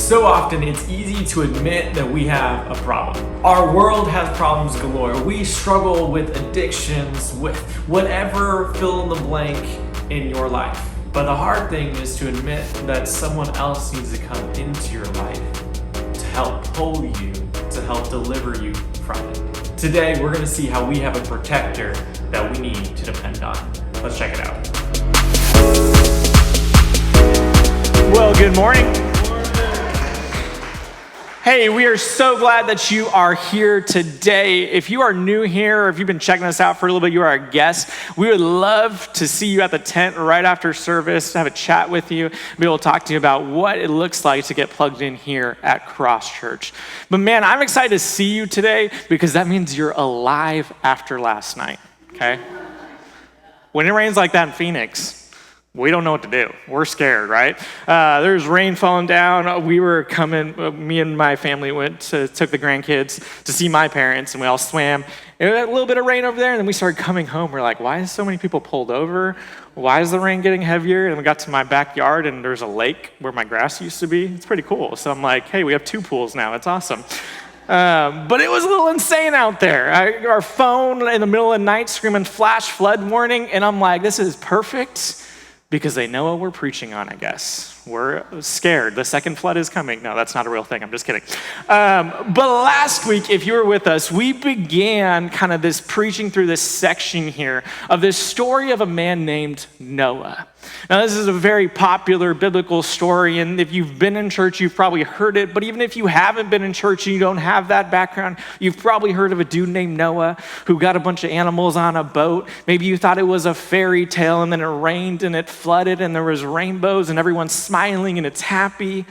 So often it's easy to admit that we have a problem. Our world has problems galore. We struggle with addictions, with whatever fill in the blank in your life. But the hard thing is to admit that someone else needs to come into your life to help pull you, to help deliver you from it. Today, we're going to see how we have a protector that we need to depend on. Let's check it out. Well, good morning. Hey, we are so glad that you are here today. If you are new here, or if you've been checking us out for a little bit, you are a guest. We would love to see you at the tent right after service, to have a chat with you, be able to talk to you about what it looks like to get plugged in here at Cross Church. But man, I'm excited to see you today because that means you're alive after last night, okay? When it rains like that in Phoenix, we don't know what to do. We're scared, right? There's rain falling down. We were coming, me and my family took the grandkids to see my parents, and we all swam. And we had a little bit of rain over there, and then we started coming home. We're like, why is so many people pulled over? Why is the rain getting heavier? And we got to my backyard, and there's a lake where my grass used to be. It's pretty cool. So I'm like, hey, we have 2 pools now. It's awesome. But it was a little insane out there. Our phone in the middle of the night screaming flash flood warning, and I'm like, this is perfect. Because they know what we're preaching on, I guess. We're scared. The second flood is coming. No, that's not a real thing. I'm just kidding. But last week, if you were with us, we began kind of this preaching through this section here of this story of a man named Noah. Now, this is a very popular biblical story, and if you've been in church, you've probably heard it. But even if you haven't been in church and you don't have that background, you've probably heard of a dude named Noah who got a bunch of animals on a boat. Maybe you thought it was a fairy tale, and then it rained and it flooded, and there was rainbows, and everyone's smiling and it's happy.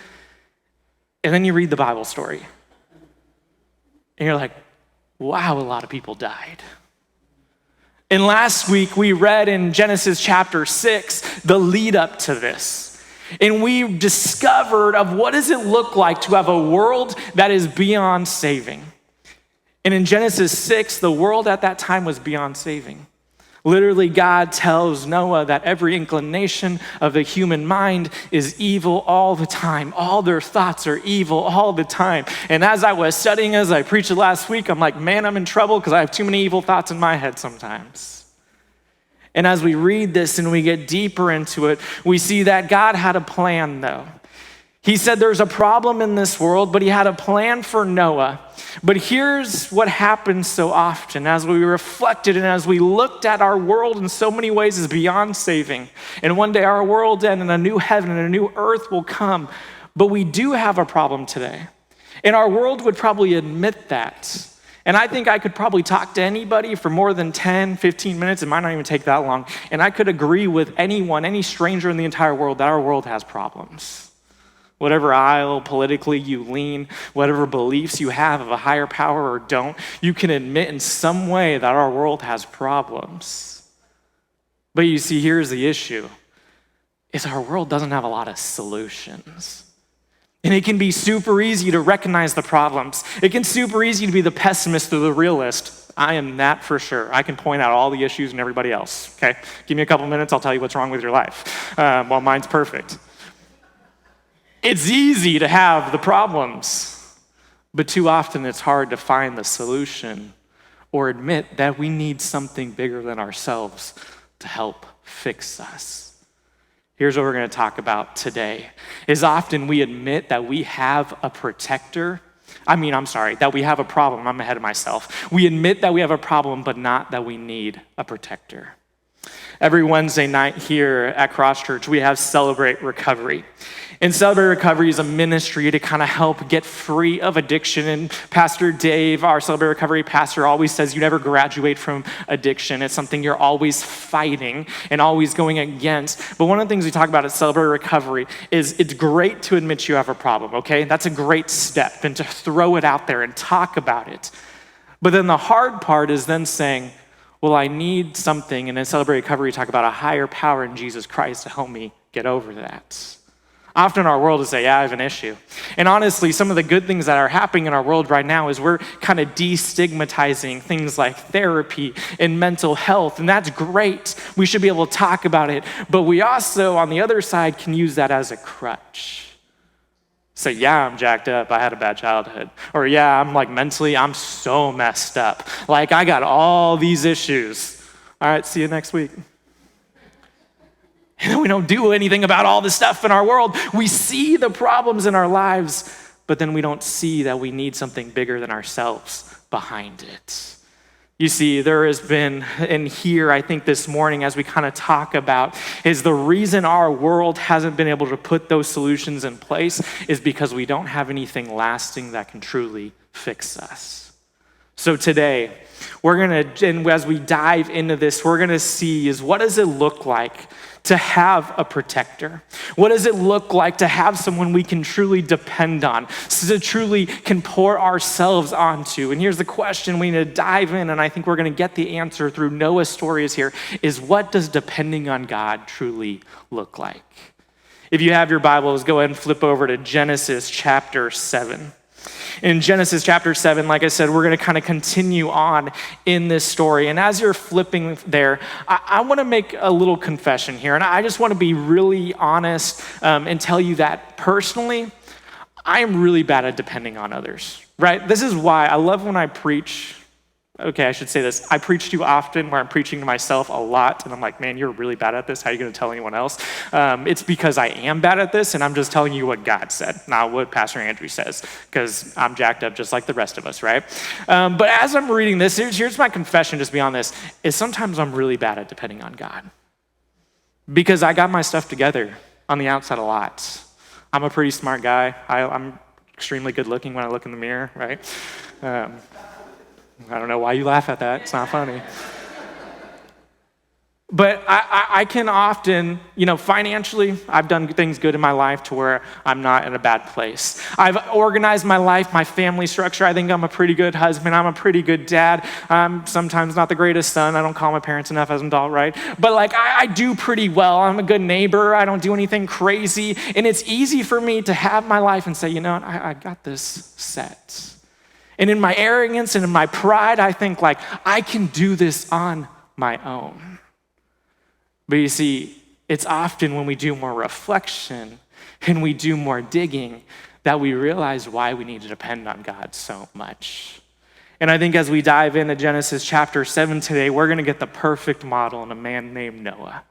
And then you read the Bible story, and you're like, wow, a lot of people died. And last week, we read in Genesis chapter 6, the lead up to this. And we discovered of what does it look like to have a world that is beyond saving. And in Genesis 6, the world at that time was beyond saving. Literally, God tells Noah that every inclination of the human mind is evil all the time. All their thoughts are evil all the time. And as I was studying, as I preached last week, I'm like, man, I'm in trouble because I have too many evil thoughts in my head sometimes. And as we read this and we get deeper into it, we see that God had a plan, though. He said there's a problem in this world, but he had a plan for Noah. But here's what happens so often as we reflected and as we looked at our world in so many ways is beyond saving. And one day our world end and a new heaven and a new earth will come. But we do have a problem today. And our world would probably admit that. And I think I could probably talk to anybody for more than 10, 15 minutes. It might not even take that long. And I could agree with anyone, any stranger in the entire world, that our world has problems. Whatever aisle politically you lean, whatever beliefs you have of a higher power or don't, you can admit in some way that our world has problems. But you see, here's the issue, is our world doesn't have a lot of solutions. And it can be super easy to recognize the problems. It can super easy to be the pessimist or the realist. I am that for sure. I can point out all the issues and everybody else, okay? Give me a couple minutes, I'll tell you what's wrong with your life. Well, mine's perfect. It's easy to have the problems, but too often it's hard to find the solution or admit that we need something bigger than ourselves to help fix us. Here's what we're going to talk about today, is often we admit that we have a protector. That we have a problem. I'm ahead of myself. We admit that we have a problem, but not that we need a protector. Every Wednesday night here at Cross Church, we have Celebrate Recovery. And Celebrate Recovery is a ministry to kind of help get free of addiction. And Pastor Dave, our Celebrate Recovery pastor, always says you never graduate from addiction. It's something you're always fighting and always going against. But one of the things we talk about at Celebrate Recovery is it's great to admit you have a problem, okay? That's a great step, and to throw it out there and talk about it. But then the hard part is then saying, well, I need something. And in Celebrate Recovery, we talk about a higher power in Jesus Christ to help me get over that. Often our world is say, yeah, I have an issue. And honestly, some of the good things that are happening in our world right now is we're kind of destigmatizing things like therapy and mental health, and that's great. We should be able to talk about it, but we also, on the other side, can use that as a crutch. Say, yeah, I'm jacked up. I had a bad childhood. Or yeah, I'm like mentally, I'm so messed up. Like I got all these issues. All right, see you next week. And then we don't do anything about all the stuff in our world. We see the problems in our lives, but then we don't see that we need something bigger than ourselves behind it. You see, there has been, and here I think this morning as we kind of talk about, is the reason our world hasn't been able to put those solutions in place is because we don't have anything lasting that can truly fix us. So today, we're going to, and as we dive into this, we're going to see is what does it look like to have a protector? What does it look like to have someone we can truly depend on, so to truly can pour ourselves onto? And here's the question we need to dive in, and I think we're going to get the answer through Noah's stories here, is what does depending on God truly look like? If you have your Bibles, go ahead and flip over to Genesis chapter 7. In Genesis chapter 7, like I said, we're going to kind of continue on in this story. And as you're flipping there, I want to make a little confession here. And I just want to be really honest and tell you that personally, I am really bad at depending on others, right? This is why I love when I preach. Okay, I should say this. I preach too often where I'm preaching to myself a lot, and I'm like, man, you're really bad at this. How are you going to tell anyone else? It's because I am bad at this, and I'm just telling you what God said, not what Pastor Andrew says, because I'm jacked up just like the rest of us, right? But as I'm reading this, here's my confession, just beyond this, is sometimes I'm really bad at depending on God. Because I got my stuff together on the outside a lot. I'm a pretty smart guy. I'm extremely good looking when I look in the mirror, right? I don't know why you laugh at that. It's not funny. But I can often, financially, I've done things good in my life to where I'm not in a bad place. I've organized my life, my family structure. I think I'm a pretty good husband. I'm a pretty good dad. I'm sometimes not the greatest son. I don't call my parents enough as an adult, right? But I do pretty well. I'm a good neighbor. I don't do anything crazy. And it's easy for me to have my life and say, you know what, I got this set. And in my arrogance and in my pride, I think I can do this on my own. But you see, it's often when we do more reflection and we do more digging that we realize why we need to depend on God so much. And I think as we dive into Genesis chapter 7 today, we're going to get the perfect model in a man named Noah,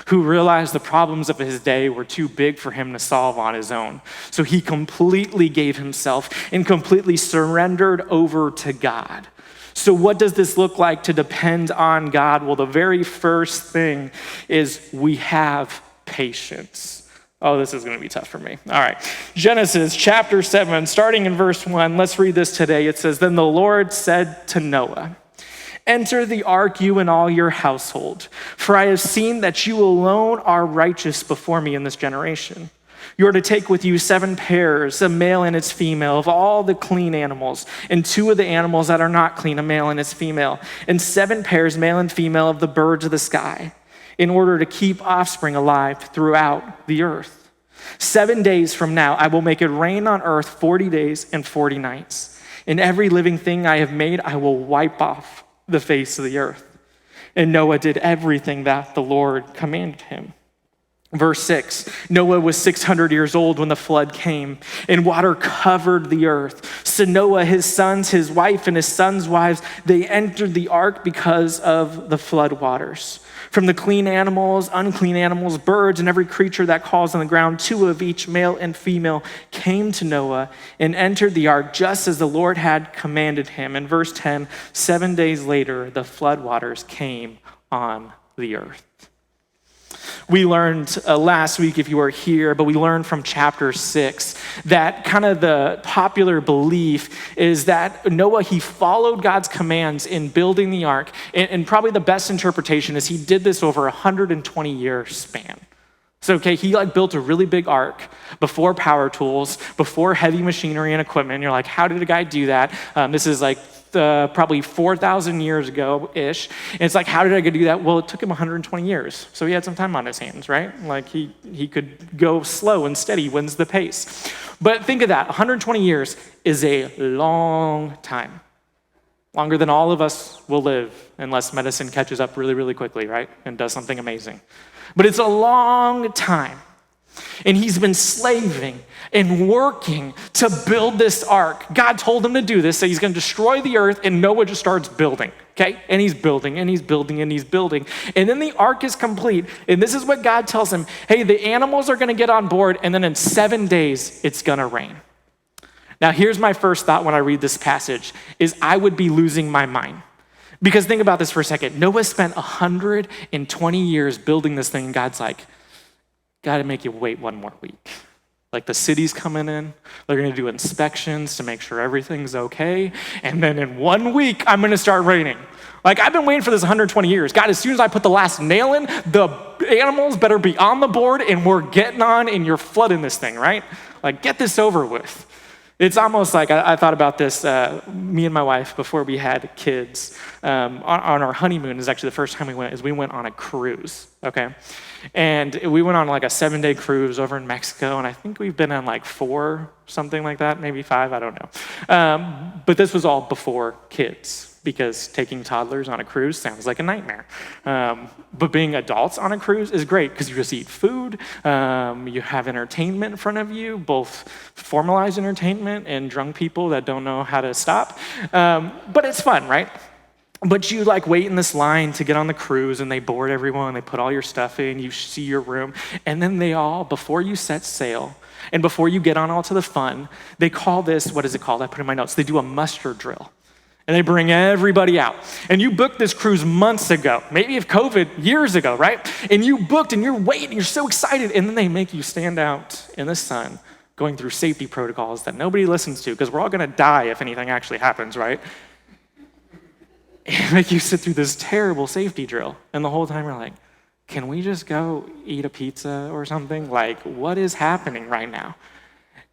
who realized the problems of his day were too big for him to solve on his own. So he completely gave himself and completely surrendered over to God. So what does this look like to depend on God? Well, the very first thing is we have patience. Oh, this is going to be tough for me. All right. Genesis chapter 7, starting in verse 1. Let's read this today. It says, "Then the Lord said to Noah, 'Enter the ark, you and all your household, for I have seen that you alone are righteous before me in this generation. You are to take with you 7 pairs, a male and its female, of all the clean animals, and 2 of the animals that are not clean, a male and its female, and 7 pairs, male and female, of the birds of the sky, in order to keep offspring alive throughout the earth. 7 days from now, I will make it rain on earth 40 days and 40 nights. And every living thing I have made, I will wipe off the face of the earth.' And Noah did everything that the Lord commanded him." Verse 6, "Noah was 600 years old when the flood came, and water covered the earth. So Noah, his sons, his wife, and his sons' wives, they entered the ark because of the flood waters. From the clean animals, unclean animals, birds, and every creature that crawls on the ground, 2 of each, male and female, came to Noah and entered the ark just as the Lord had commanded him." In verse 10, 7 days later, the flood waters came on the earth. We learned last week, if you were here, but we learned from chapter 6 that kind of the popular belief is that Noah, he followed God's commands in building the ark. And probably the best interpretation is he did this over a 120-year span. So, he built a really big ark before power tools, before heavy machinery and equipment. And you're like, how did a guy do that? This is probably 4,000 years ago-ish. And it's how did I do that? Well, it took him 120 years. So he had some time on his hands, right? He could go slow and steady, wins the pace. But think of that, 120 years is a long time. Longer than all of us will live unless medicine catches up really, really quickly, right? And does something amazing. But it's a long time. And he's been slaving and working to build this ark. God told him to do this, so he's gonna destroy the earth, and Noah just starts building, okay? And he's building, and he's building, and he's building. And then the ark is complete, and this is what God tells him. Hey, the animals are gonna get on board, and then in 7 days, it's gonna rain. Now, here's my first thought when I read this passage, is I would be losing my mind. Because think about this for a second. Noah spent 120 years building this thing, and God's like, gotta make you wait 1 more week. Like the city's coming in, they're gonna do inspections to make sure everything's okay, and then in 1 week, I'm gonna start raining. Like I've been waiting for this 120 years. God, as soon as I put the last nail in, the animals better be on the board and we're getting on and you're flooding this thing, right? Like get this over with. It's almost like, I thought about this, me and my wife, before we had kids, on our honeymoon is actually the first time we went on a cruise, okay? And we went on like a 7-day cruise over in Mexico, and I think we've been on like 4, something like that, maybe 5, I don't know. But this was all before kids, because taking toddlers on a cruise sounds like a nightmare. But being adults on a cruise is great because you just eat food, you have entertainment in front of you, both formalized entertainment and drunk people that don't know how to stop. But it's fun, right? But you like wait in this line to get on the cruise and they board everyone, they put all your stuff in, you see your room, and then they all, before you set sail, and before you get on all to the fun, they call this, what is it called? I put in my notes, they do a muster drill. And they bring everybody out. And you booked this cruise months ago, maybe if COVID, years ago, right? And you booked and you're waiting, you're so excited, and then they make you stand out in the sun going through safety protocols that nobody listens to because we're all gonna die if anything actually happens, right? And make you sit through this terrible safety drill. And the whole time you're like, can we just go eat a pizza or something? Like, what is happening right now?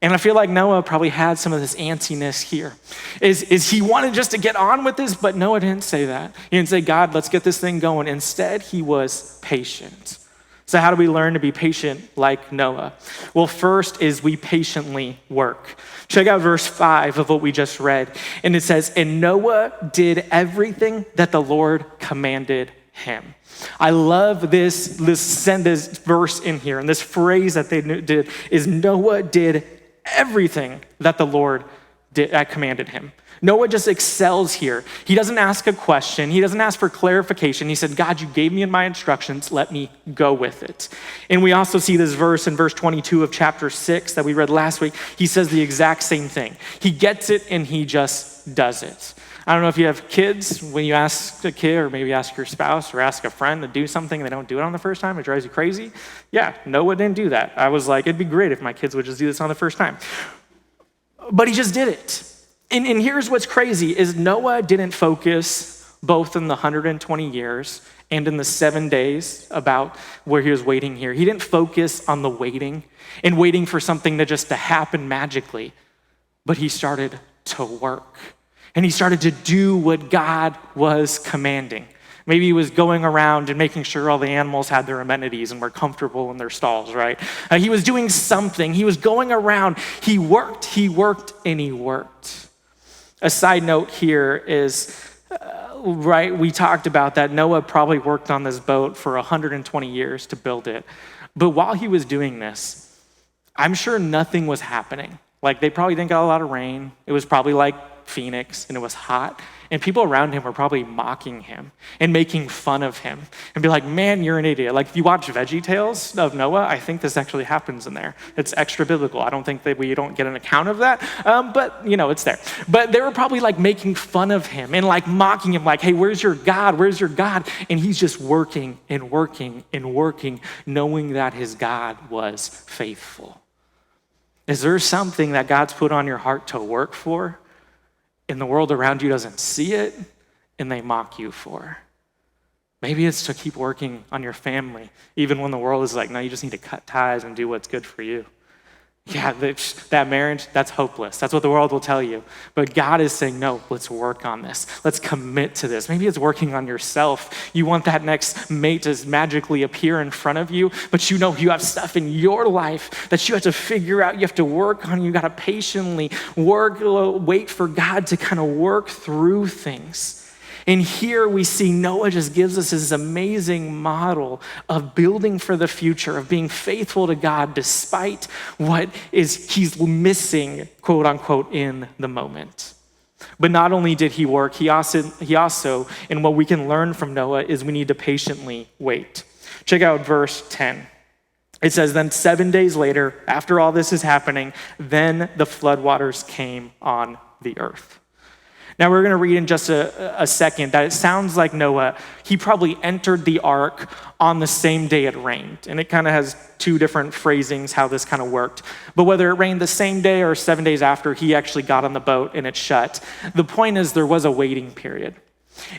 And I feel like Noah probably had some of this antsiness here. Is he wanted just to get on with this, but Noah didn't say that. He didn't say, God, let's get this thing going. Instead, he was patient. So how do we learn to be patient like Noah? Well, first is we patiently work. Check out verse 5 of what we just read. And it says, and Noah did everything that the Lord commanded him. I love this verse in here, and this phrase that they did is Noah did everything that the Lord commanded him. Noah just excels here. He doesn't ask a question. He doesn't ask for clarification. He said, God, you gave me in my instructions. Let me go with it. And we also see this verse in verse 22 of chapter 6 that we read last week. He says the exact same thing. He gets it and he just does it. I don't know if you have kids, when you ask a kid or maybe ask your spouse or ask a friend to do something, they don't do it on the first time, it drives you crazy. Yeah, Noah didn't do that. I was like, it'd be great if my kids would just do this on the first time. But he just did it. And here's what's crazy is Noah didn't focus both in the 120 years and in the 7 days about where he was waiting here. He didn't focus on the waiting and waiting for something to happen magically, but he started to work. And he started to do what God was commanding. Maybe he was going around and making sure all the animals had their amenities and were comfortable in their stalls, right? He was doing something. He was going around. He worked, and he worked. A side note here is, right, we talked about that Noah probably worked on this boat for 120 years to build it. But while he was doing this, I'm sure nothing was happening. Like they probably didn't get a lot of rain. It was probably like Phoenix and it was hot. And people around him were probably mocking him and making fun of him and be like, man, you're an idiot. Like if you watch Veggie Tales of Noah, I think this actually happens in there. It's extra biblical. I don't think that we don't get an account of that, but it's there. But they were probably like making fun of him and like mocking him like, hey, where's your God? Where's your God? And he's just working and working and working, knowing that his God was faithful. Is there something that God's put on your heart to work for? And the world around you doesn't see it, and they mock you for. Maybe it's to keep working on your family, even when the world is like, no, you just need to cut ties and do what's good for you. Yeah, that marriage, that's hopeless. That's what the world will tell you. But God is saying, no, let's work on this. Let's commit to this. Maybe it's working on yourself. You want that next mate to magically appear in front of you, but you have stuff in your life that you have to figure out, you have to work on. You got to patiently wait for God to kind of work through things. And here we see Noah just gives us this amazing model of building for the future, of being faithful to God despite what he's missing, quote unquote, in the moment. But not only did he work, he also, and what we can learn from Noah is we need to patiently wait. Check out verse 10. It says, then 7 days later, after all this is happening, then the floodwaters came on the earth. Now we're going to read in just a second that it sounds like Noah, he probably entered the ark on the same day it rained. And it kind of has two different phrasings how this kind of worked. But whether it rained the same day or 7 days after, he actually got on the boat and it shut. The point is there was a waiting period.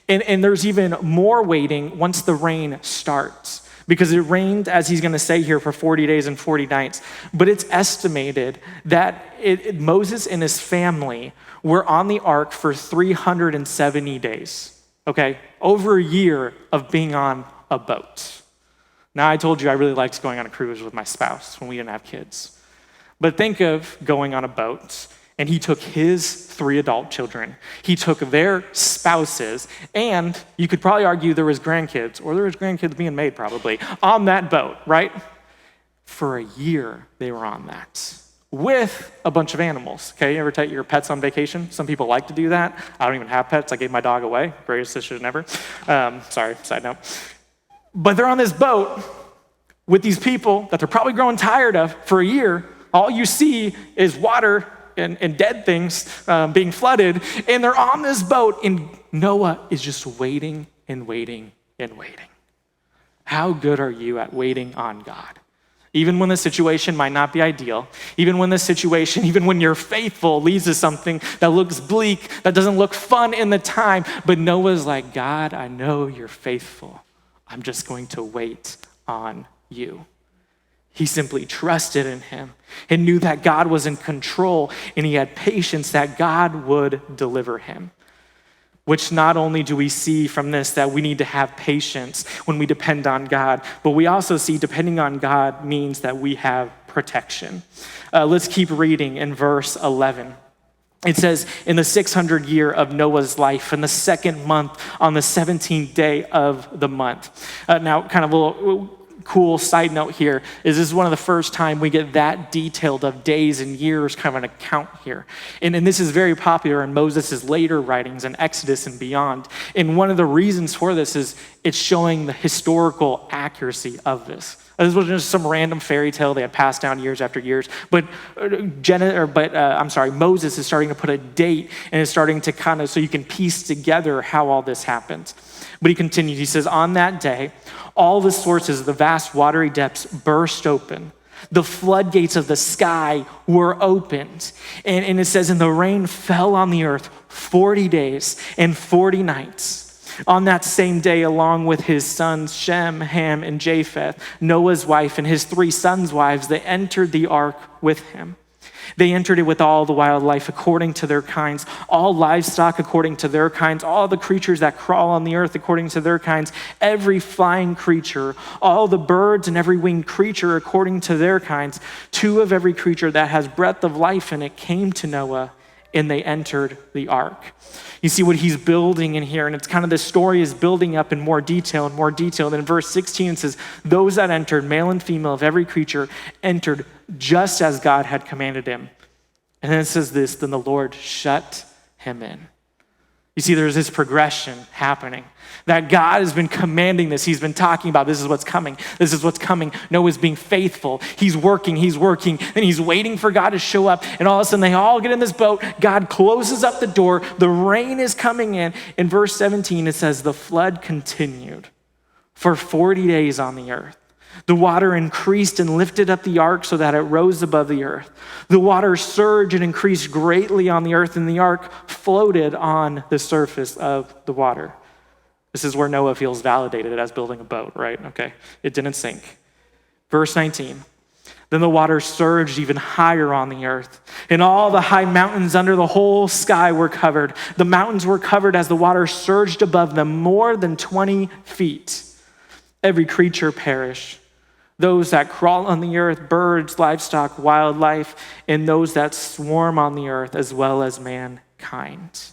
And there's even more waiting once the rain starts. Because it rained, as he's going to say here, for 40 days and 40 nights. But it's estimated that Moses and his family were on the ark for 370 days, okay? Over a year of being on a boat. Now, I told you I really liked going on a cruise with my spouse when we didn't have kids. But think of going on a boat, and he took his 3 adult children. He took their spouses, and you could probably argue there was grandkids, or there was grandkids being made probably, on that boat, right? For a year, they were on that. With a bunch of animals, okay? You ever take your pets on vacation? Some people like to do that. I don't even have pets. I gave my dog away. Greatest decision ever. Sorry, side note. But they're on this boat with these people that they're probably growing tired of for a year. All you see is water and dead things being flooded, and they're on this boat, and Noah is just waiting and waiting and waiting. How good are you at waiting on God? Even when the situation might not be ideal, even when you're faithful leads to something that looks bleak, that doesn't look fun in the time, but Noah's like, God, I know you're faithful. I'm just going to wait on you. He simply trusted in him and knew that God was in control, and he had patience that God would deliver him. Which not only do we see from this that we need to have patience when we depend on God, but we also see depending on God means that we have protection. Let's keep reading in verse 11. It says, in the 600th year of Noah's life, in the 2nd month, on the 17th day of the month. Now, kind of a little cool side note here is this is one of the first time we get that detailed of days and years kind of an account here. And this is very popular in Moses' later writings in Exodus and beyond. And one of the reasons for this is it's showing the historical accuracy of this. This wasn't just some random fairy tale they had passed down years after years, but Moses is starting to put a date and is starting to kind of, so you can piece together how all this happened. But he continues, he says, on that day, all the sources of the vast watery depths burst open. The floodgates of the sky were opened. And it says, and the rain fell on the earth 40 days and 40 nights. On that same day, along with his sons Shem, Ham, and Japheth, Noah's wife and his 3 sons' wives, they entered the ark with him. They entered it with all the wildlife according to their kinds, all livestock according to their kinds, all the creatures that crawl on the earth according to their kinds, every flying creature, all the birds and every winged creature according to their kinds. 2 of every creature that has breath of life in it came to Noah, and they entered the ark. You see what he's building in here, and it's kind of the story is building up in more detail and more detail. And in verse 16 it says, those that entered, male and female of every creature, entered just as God had commanded him. And then it says this, then the Lord shut him in. You see, there's this progression happening. That God has been commanding this. He's been talking about this is what's coming. This is what's coming. Noah's being faithful. He's working. And he's waiting for God to show up. And all of a sudden they all get in this boat. God closes up the door. The rain is coming in. In verse 17 it says, the flood continued for 40 days on the earth. The water increased and lifted up the ark so that it rose above the earth. The water surged and increased greatly on the earth, and the ark floated on the surface of the water. This is where Noah feels validated as building a boat, right? Okay, it didn't sink. Verse 19, then the water surged even higher on the earth, and all the high mountains under the whole sky were covered. The mountains were covered as the water surged above them more than 20 feet. Every creature perished. Those that crawl on the earth, birds, livestock, wildlife, and those that swarm on the earth, as well as mankind.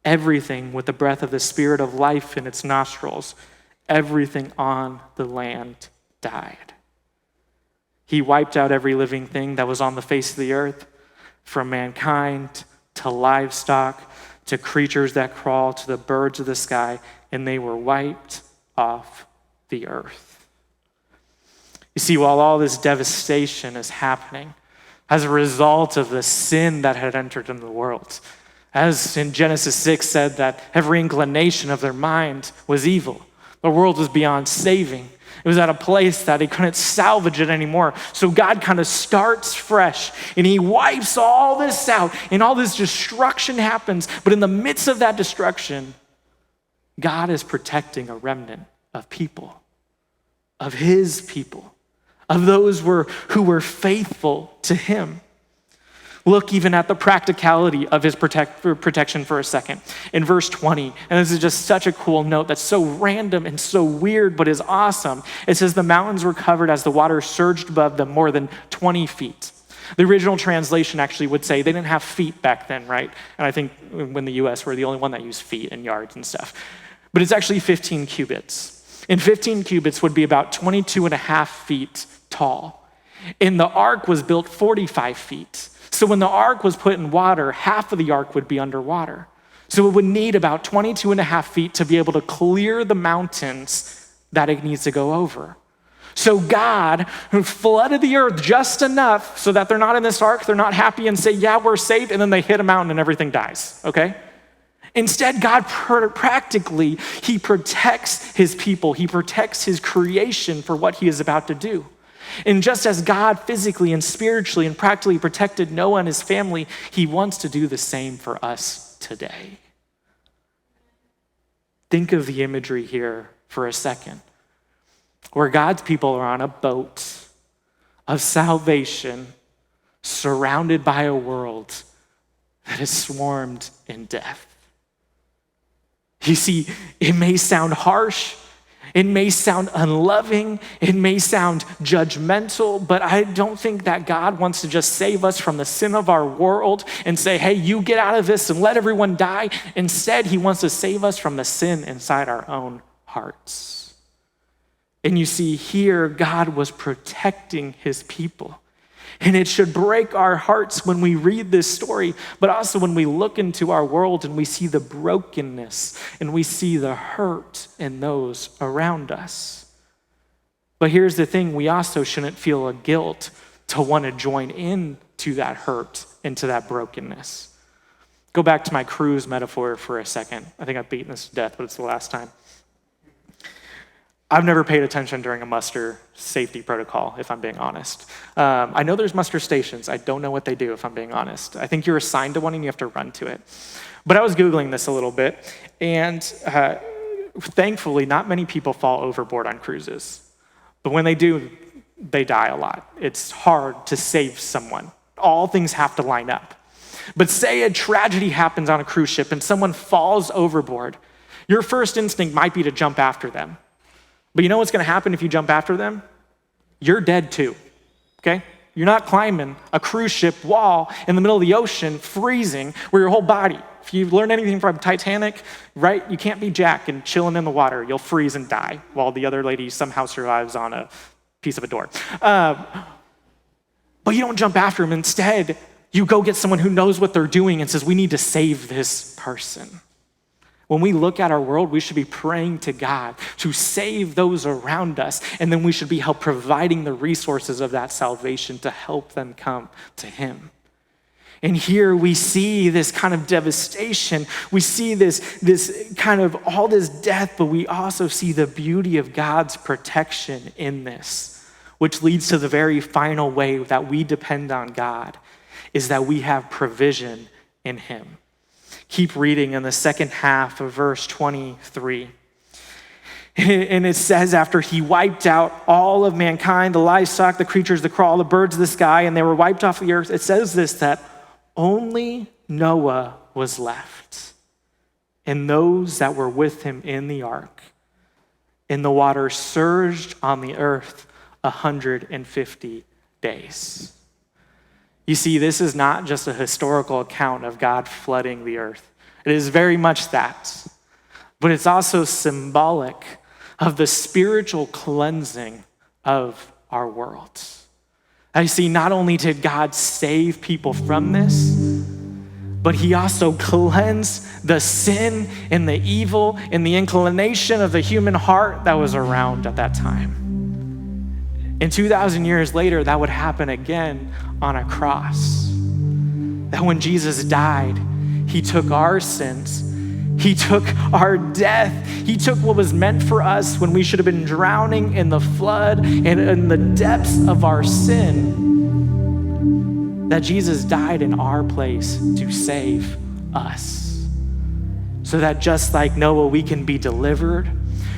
everything with the breath of the Spirit of life in its nostrils, everything on the land died. He wiped out every living thing that was on the face of the earth, from mankind to livestock to creatures that crawl to the birds of the sky, and they were wiped off the earth. You see, while all this devastation is happening as a result of the sin that had entered into the world, as in Genesis 6 said that every inclination of their mind was evil, the world was beyond saving. It was at a place that he couldn't salvage it anymore. So God kind of starts fresh and he wipes all this out and all this destruction happens. But in the midst of that destruction, God is protecting a remnant of people, of his people, of those who were faithful to him. Look even at the practicality of his protection for a second. In verse 20, and this is just such a cool note that's so random and so weird, but is awesome. It says, the mountains were covered as the water surged above them more than 20 feet. The original translation actually would say they didn't have feet back then, right? And I think in the US, we're the only one that used feet and yards and stuff. But it's actually 15 cubits. And 15 cubits would be about 22 and a half feet tall. And the ark was built 45 feet. So when the ark was put in water, half of the ark would be underwater. So it would need about 22 and a half feet to be able to clear the mountains that it needs to go over. So God flooded the earth just enough so that they're not in this ark, they're not happy and say, yeah, we're safe, and then they hit a mountain and everything dies, okay? Instead, God practically, he protects his people. He protects his creation for what he is about to do. And just as God physically and spiritually and practically protected Noah and his family, he wants to do the same for us today. Think of the imagery here for a second, where God's people are on a boat of salvation, surrounded by a world that is swarmed in death. You see, it may sound harsh, it may sound unloving, it may sound judgmental, but I don't think that God wants to just save us from the sin of our world and say, hey, you get out of this and let everyone die. Instead, he wants to save us from the sin inside our own hearts. And you see, here, God was protecting his people. And it should break our hearts when we read this story, but also when we look into our world and we see the brokenness and we see the hurt in those around us. But here's the thing, we also shouldn't feel a guilt to want to join in to that hurt and to that brokenness. Go back to my cruise metaphor for a second. I think I've beaten this to death, but it's the last time. I've never paid attention during a muster safety protocol, if I'm being honest. I know there's muster stations. I don't know what they do, if I'm being honest. I think you're assigned to one and you have to run to it. But I was Googling this a little bit, and thankfully, not many people fall overboard on cruises. But when they do, they die a lot. It's hard to save someone. All things have to line up. But say a tragedy happens on a cruise ship and someone falls overboard. Your first instinct might be to jump after them. But you know what's going to happen if you jump after them? You're dead too, okay? You're not climbing a cruise ship wall in the middle of the ocean, freezing, where your whole body, if you've learned anything from Titanic, right? You can't be Jack and chilling in the water. You'll freeze and die while the other lady somehow survives on a piece of a door. But you don't jump after them. Instead, you go get someone who knows what they're doing and says, we need to save this person. When we look at our world, we should be praying to God to save those around us, and then we should be providing the resources of that salvation to help them come to him. And here we see this kind of devastation. We see this kind of all this death, but we also see the beauty of God's protection in this, which leads to the very final way that we depend on God, is that we have provision in him. Keep reading in the second half of verse 23. And it says, after he wiped out all of mankind, the livestock, the creatures that crawl, the birds of the sky, and they were wiped off the earth, it says this, that only Noah was left, and those that were with him in the ark. And the water surged on the earth 150 days. You see, this is not just a historical account of God flooding the earth. It is very much that. But it's also symbolic of the spiritual cleansing of our world. I see, not only did God save people from this, but he also cleansed the sin and the evil and the inclination of the human heart that was around at that time. And 2,000 years later, that would happen again on a cross. That when Jesus died, he took our sins, he took our death, he took what was meant for us when we should have been drowning in the flood and in the depths of our sin, that Jesus died in our place to save us. So that just like Noah, we can be delivered,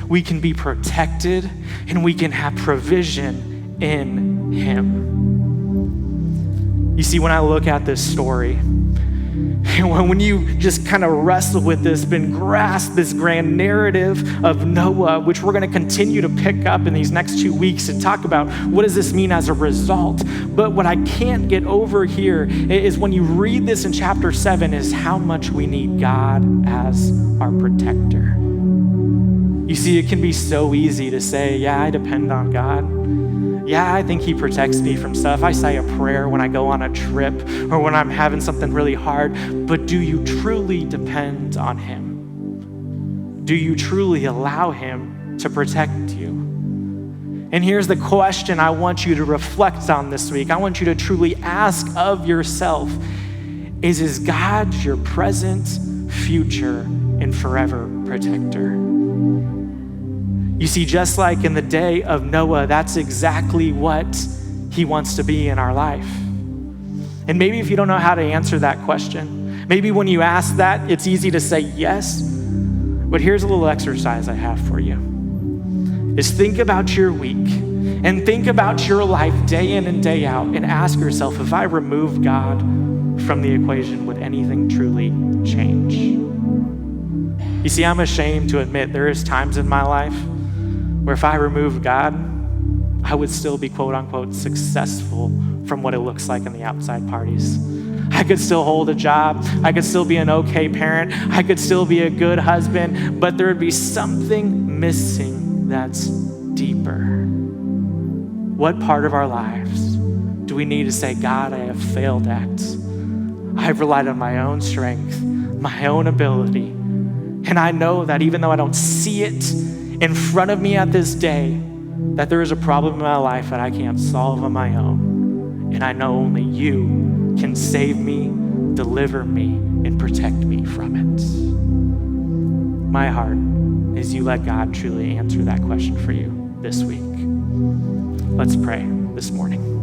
we can be protected, and we can have provision in him. You see, when I look at this story, and when you just kind of wrestle with this and grasp this grand narrative of Noah, which we're going to continue to pick up in these next 2 weeks and talk about what does this mean as a result. But what I can't get over here is when you read this in chapter 7 is how much we need God as our protector. You see, it can be so easy to say, yeah, I depend on God. Yeah, I think he protects me from stuff. I say a prayer when I go on a trip or when I'm having something really hard. But do you truly depend on him? Do you truly allow him to protect you? And here's the question I want you to reflect on this week. I want you to truly ask of yourself, is God your present, future, and forever protector? You see, just like in the day of Noah, that's exactly what he wants to be in our life. And maybe if you don't know how to answer that question, maybe when you ask that, it's easy to say yes. But here's a little exercise I have for you. Is think about your week and think about your life day in and day out and ask yourself, if I remove God from the equation, would anything truly change? You see, I'm ashamed to admit there is times in my life where if I removed God, I would still be quote unquote successful from what it looks like in the outside parties. I could still hold a job. I could still be an okay parent. I could still be a good husband, but there would be something missing that's deeper. What part of our lives do we need to say, God, I have failed at? I've relied on my own strength, my own ability. And I know that even though I don't see it in front of me at this day, that there is a problem in my life that I can't solve on my own. And I know only you can save me, deliver me, and protect me from it. My heart is you let God truly answer that question for you this week. Let's pray this morning.